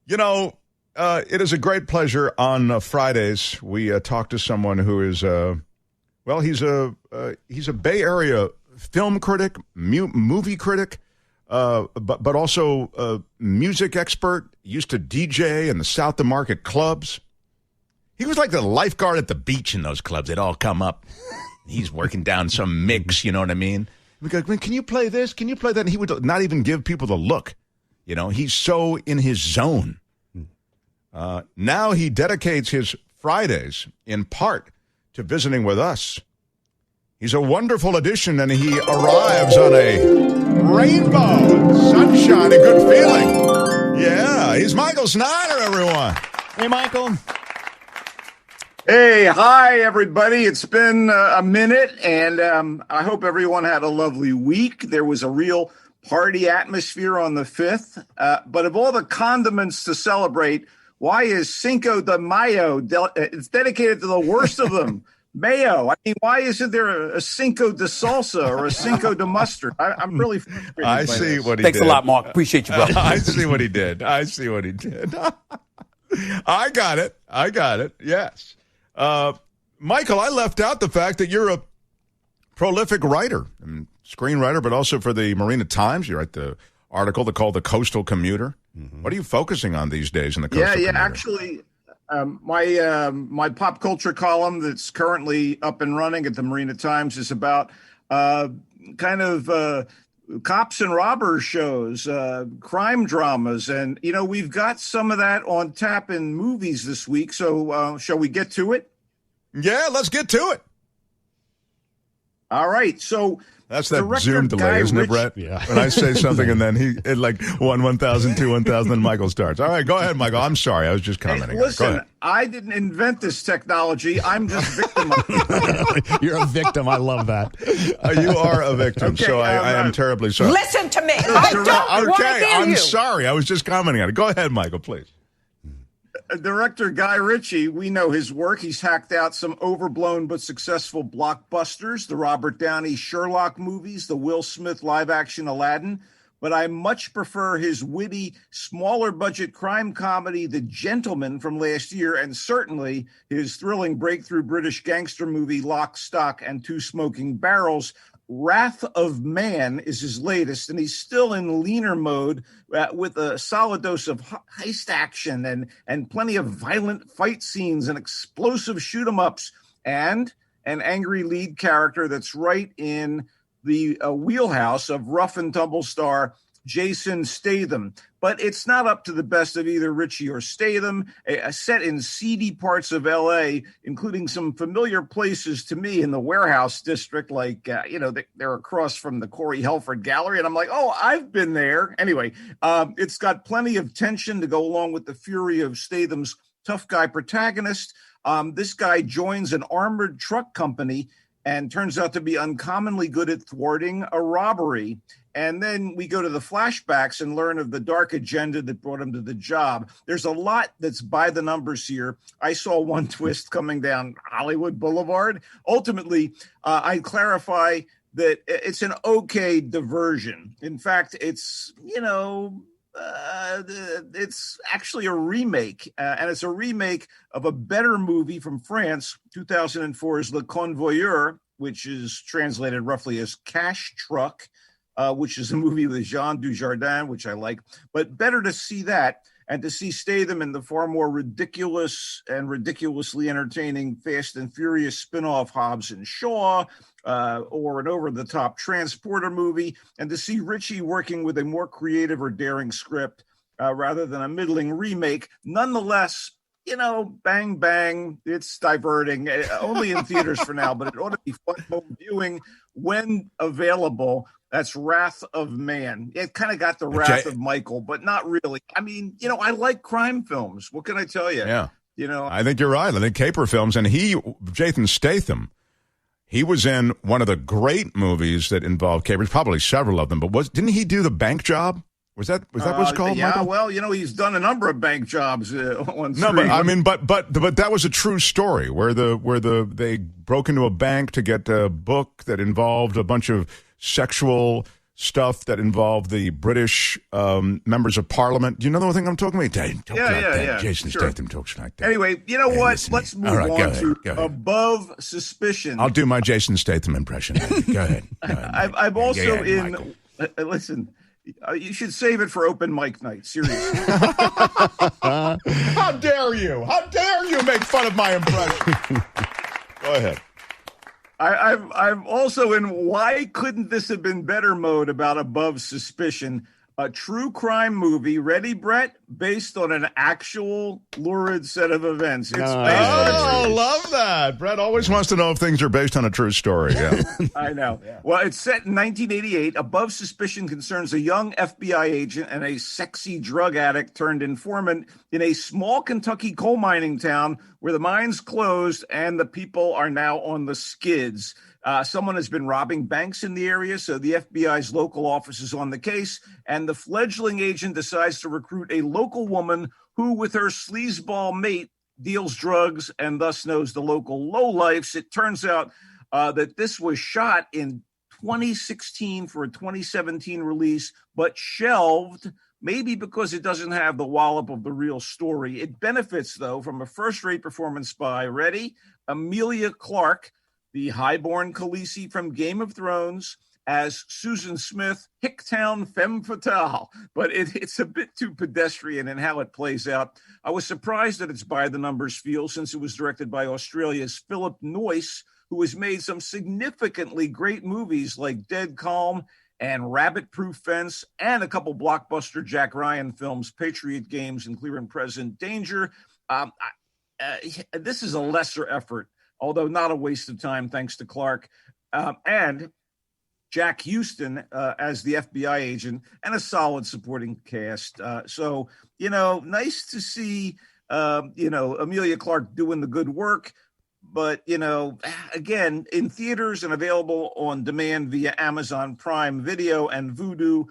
You know, it is a great pleasure on Fridays. We talk to someone who is, he's a Bay Area film critic, movie critic, but also a music expert. Used to DJ in the South of Market clubs. He was like the lifeguard at the beach in those clubs. They'd all come up. He's working down some mix, you know what I mean? We go, can you play this? Can you play that? And he would not even give people the look. You know, he's so in his zone. Now he dedicates his Fridays in part to visiting with us. He's a wonderful addition, and he arrives on a rainbow, sunshine, and good feeling. Yeah, he's Michael Snyder, everyone. Hey, Michael. Hey, hi, everybody. It's been a minute, and I hope everyone had a lovely week. There was a real party atmosphere on the 5th. But of all the condiments to celebrate, why is Cinco de Mayo? It's dedicated to the worst of them. Mayo. I mean, why isn't there a Cinco de Salsa or a Cinco de Mustard? I'm really frustrated. I see what he Thanks did. a lot, Mark. Appreciate you, brother. I see what he did. I got it. Yes. Michael, I left out the fact that you're a prolific writer and screenwriter, but also for the Marina Times. You write the article called The Coastal Commuter. Mm-hmm. What are you focusing on these days in the Coastal Commuter? Actually, my pop culture column that's currently up and running at the Marina Times is about cops and robbers shows, crime dramas. And, you know, we've got some of that on tap in movies this week. So shall we get to it? Yeah, let's get to it. All right. So that's that Zoom delay, isn't it, Brett? Yeah. When I say something and then it like 1,000, 2,000, then Michael starts. All right, go ahead, Michael. I'm sorry. I was just commenting. Hey, listen, I didn't invent this technology. I'm just victimized. You're a victim. I love that. You are a victim, Okay, so I am terribly sorry. Listen to me. I don't want to hear you. I'm sorry. I was just commenting on it. Go ahead, Michael, please. Director Guy Ritchie, we know his work. He's hacked out some overblown but successful blockbusters, the Robert Downey Sherlock movies, the Will Smith live-action Aladdin. But I much prefer his witty, smaller-budget crime comedy, The Gentleman, from last year, and certainly his thrilling breakthrough British gangster movie, Lock, Stock, and Two Smoking Barrels. Wrath of Man is his latest, and he's still in leaner mode with a solid dose of heist action and plenty of violent fight scenes and explosive shoot-'em-ups and an angry lead character that's right in the wheelhouse of rough and tumble star Jason Statham. But it's not up to the best of either Ritchie or Statham. Set in seedy parts of L.A., including some familiar places to me in the warehouse district, like, they're across from the Corey Helford Gallery. And I'm like, oh, I've been there. Anyway, it's got plenty of tension to go along with the fury of Statham's tough guy protagonist. This guy joins an armored truck company and turns out to be uncommonly good at thwarting a robbery. And then we go to the flashbacks and learn of the dark agenda that brought him to the job. There's a lot that's by the numbers here. I saw one twist coming down Hollywood Boulevard. Ultimately, I clarify that it's an okay diversion. In fact, it's actually a remake, and it's a remake of a better movie from France, 2004's Le Convoyeur, which is translated roughly as Cash Truck, which is a movie with Jean Dujardin, which I like. But better to see that and to see Statham in the far more ridiculous and ridiculously entertaining Fast and Furious spinoff Hobbs and Shaw, or an over-the-top transporter movie, and to see Ritchie working with a more creative or daring script rather than a middling remake. Nonetheless, bang, bang, it's diverting. Only in theaters for now, but it ought to be fun home viewing when available. That's Wrath of Man. It kind of got the Wrath of Michael, but not really. I mean, I like crime films. What can I tell you? Yeah. I think you're right. I think caper films, and Jason Statham, he was in one of the great movies that involved capers, probably several of them, but didn't he do The Bank Job? Was that what it's called? Yeah, Michael? well, he's done a number of bank jobs on No, but I mean, but that was a true story where they broke into a bank to get a book that involved a bunch of sexual stuff that involved the British members of Parliament. Do you know the thing I'm talking about? Yeah. Jason Sure. Statham talks like that. Anyway, you know what? Listen, Let's move all right, on go to ahead. Above Suspicion. I'll do my Jason Statham impression. Go ahead. I'm also in. Michael. Listen, you should save it for open mic night. Seriously. How dare you? How dare you make fun of my impression? Go ahead. I'm also in why couldn't this have been better mode about Above Suspicion, a true crime movie. Ready, Brett? Based on an actual lurid set of events. It's based on love that. Brett always wants to know if things are based on a true story. Yeah. I know. Yeah. Well, it's set in 1988. Above Suspicion concerns a young FBI agent and a sexy drug addict turned informant in a small Kentucky coal mining town where the mines closed and the people are now on the skids. Someone has been robbing banks in the area, so the FBI's local office is on the case, and the fledgling agent decides to recruit a local woman who, with her sleazeball mate, deals drugs and thus knows the local lowlifes. It turns out that this was shot in 2016 for a 2017 release, but shelved, maybe because it doesn't have the wallop of the real story. It benefits, though, from a first-rate performance by, ready, Emilia Clarke, the highborn Khaleesi from Game of Thrones, as Susan Smith, Hicktown femme fatale. But it's a bit too pedestrian in how it plays out. I was surprised that it's by the numbers feel, since it was directed by Australia's Philip Noyce, who has made some significantly great movies like Dead Calm and Rabbit Proof Fence, and a couple blockbuster Jack Ryan films, Patriot Games and Clear and Present Danger. This is a lesser effort, although not a waste of time, thanks to Clark. And Jack Houston as the FBI agent, and a solid supporting cast. So, nice to see, Emilia Clarke doing the good work. But, again, in theaters and available on demand via Amazon Prime Video and Vudu,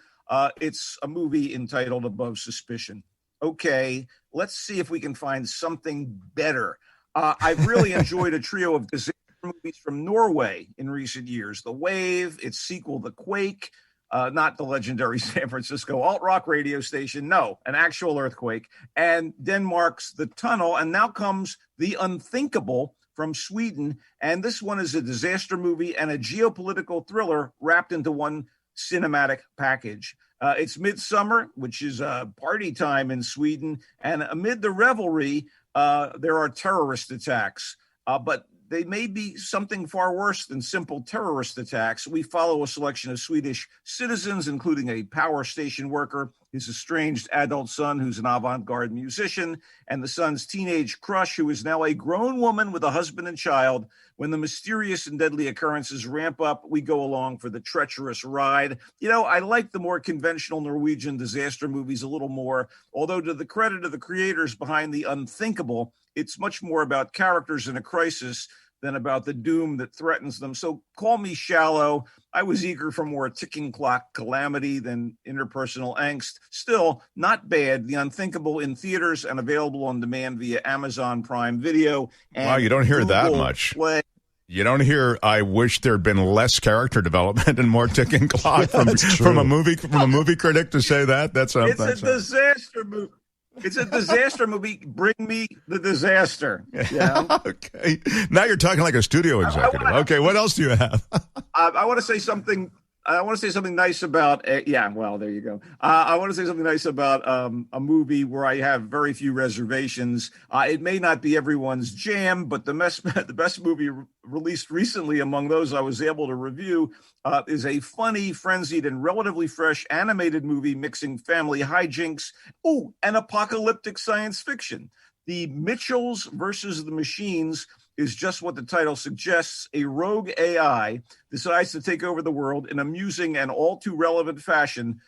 it's a movie entitled Above Suspicion. Okay, let's see if we can find something better. I've really enjoyed a trio of disaster movies from Norway in recent years. The Wave, its sequel, The Quake, not the legendary San Francisco alt-rock radio station, no, an actual earthquake, and Denmark's The Tunnel, and now comes The Unthinkable from Sweden, and this one is a disaster movie and a geopolitical thriller wrapped into one cinematic package. It's midsummer, which is party time in Sweden, and amid the revelry, there are terrorist attacks, but they may be something far worse than simple terrorist attacks. We follow a selection of Swedish citizens, including a power station worker, his estranged adult son, who's an avant-garde musician, and the son's teenage crush, who is now a grown woman with a husband and child. When the mysterious and deadly occurrences ramp up, we go along for the treacherous ride. I like the more conventional Norwegian disaster movies a little more, although to the credit of the creators behind The Unthinkable, it's much more about characters in a crisis than about the doom that threatens them. So call me shallow. I was eager for more ticking clock calamity than interpersonal angst. Still, not bad. The Unthinkable in theaters and available on demand via Amazon Prime Video. And wow, you don't hear Google that much. Play. You don't hear, I wish there'd been less character development and more ticking clock from a movie critic to say that. That's It's a disaster movie. It's a disaster movie. Bring me the disaster. Okay. Now you're talking like a studio executive. Okay, what else do you have? I want to say something. I want to say something nice about. Well, there you go. I want to say something nice about a movie where I have very few reservations. It may not be everyone's jam, but the best movie released recently among those I was able to review is a funny, frenzied, and relatively fresh animated movie mixing family hijinks, and apocalyptic science fiction. The Mitchells versus the Machines is just what the title suggests. A rogue AI decides to take over the world in amusing and all too relevant fashion,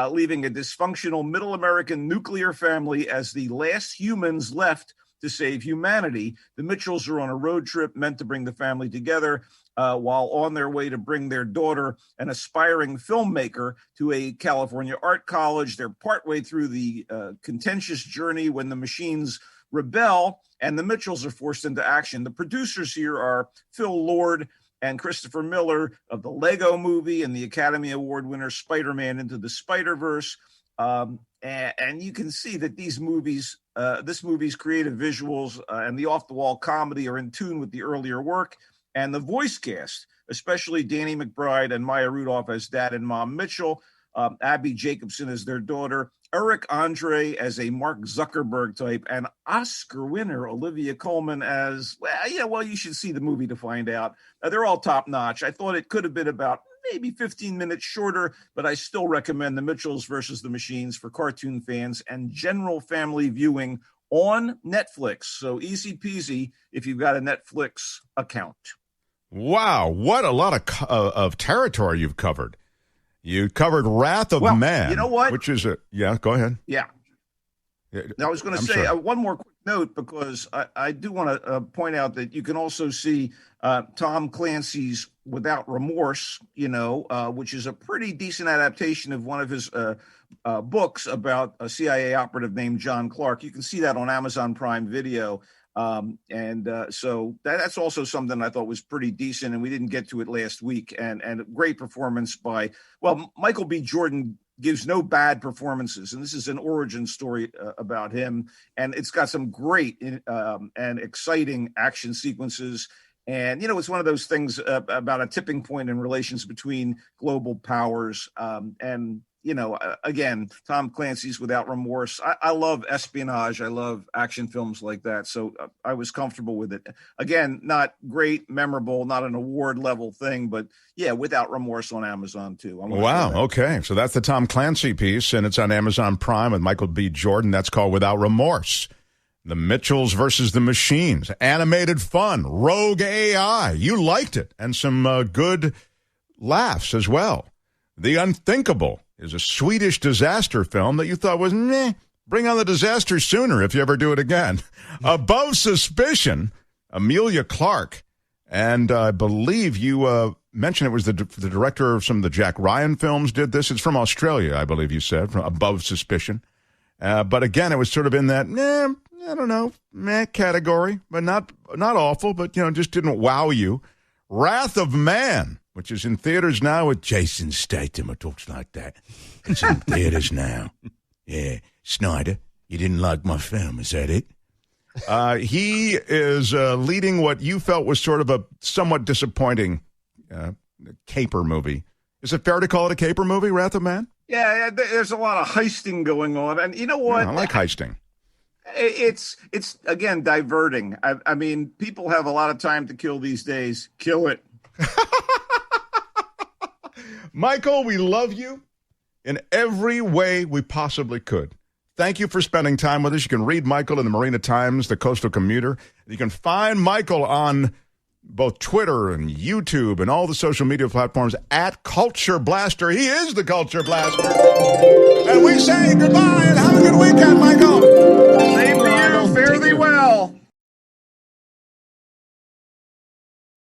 leaving a dysfunctional middle American nuclear family as the last humans left to save humanity. The Mitchells are on a road trip meant to bring the family together while on their way to bring their daughter, an aspiring filmmaker, to a California art college. They're partway through the contentious journey when the machines rebel and the Mitchells are forced into action. The producers here are Phil Lord and Christopher Miller of the Lego Movie and the Academy Award winner Spider-Man Into the Spider-Verse. And you can see that these movies, this movie's creative visuals and the off-the-wall comedy are in tune with the earlier work. And the voice cast, especially Danny McBride and Maya Rudolph as Dad and Mom Mitchell, Abby Jacobson as their daughter, Eric Andre as a Mark Zuckerberg type, and Oscar winner Olivia Colman as, you should see the movie to find out. They're all top notch. I thought it could have been about maybe 15 minutes shorter, but I still recommend The Mitchells versus the Machines for cartoon fans and general family viewing on Netflix. So easy peasy if you've got a Netflix account. Wow, what a lot of territory you've covered. You covered Wrath of Man. You know what? Which is go ahead. Yeah. Now, I was going to say one more quick note, because I do want to point out that you can also see Tom Clancy's Without Remorse, which is a pretty decent adaptation of one of his books about a CIA operative named John Clark. You can see that on Amazon Prime Video. So that's also something I thought was pretty decent, and we didn't get to it last week. And a great performance by, Michael B. Jordan gives no bad performances, and this is an origin story about him, and it's got some great and exciting action sequences. And, it's one of those things about a tipping point in relations between global powers. Again, Tom Clancy's Without Remorse. I love espionage. I love action films like that. So I was comfortable with it. Again, not great, memorable, not an award level thing, but Without Remorse on Amazon too. Wow. Okay. So that's the Tom Clancy piece, and it's on Amazon Prime with Michael B. Jordan. That's called Without Remorse. The Mitchells versus the Machines. Animated fun. Rogue AI. You liked it. And some good laughs as well. The Unthinkable is a Swedish disaster film that you thought was meh. Bring on the disaster sooner if you ever do it again. Above Suspicion, Emilia Clarke. And I believe you mentioned it was the director of some of the Jack Ryan films did this. It's from Australia, I believe you said, from Above Suspicion. But again, it was sort of in that, I don't know, meh category, but not awful, but, just didn't wow you. Wrath of Man, which is in theaters now with Jason Statham, or talks like that. It's in theaters now. Yeah. Snyder, you didn't like my film, is that it? He is leading what you felt was sort of a somewhat disappointing caper movie. Is it fair to call it a caper movie, Wrath of Man? Yeah, there's a lot of heisting going on. And you know what? Yeah, I like heisting. It's again, diverting. I mean, people have a lot of time to kill these days. Kill it. Michael, we love you in every way we possibly could. Thank you for spending time with us. You can read Michael in the Marina Times, the Coastal Commuter. You can find Michael on both Twitter and YouTube and all the social media platforms at Culture Blaster. He is the Culture Blaster. And we say goodbye and have a good weekend, Michael.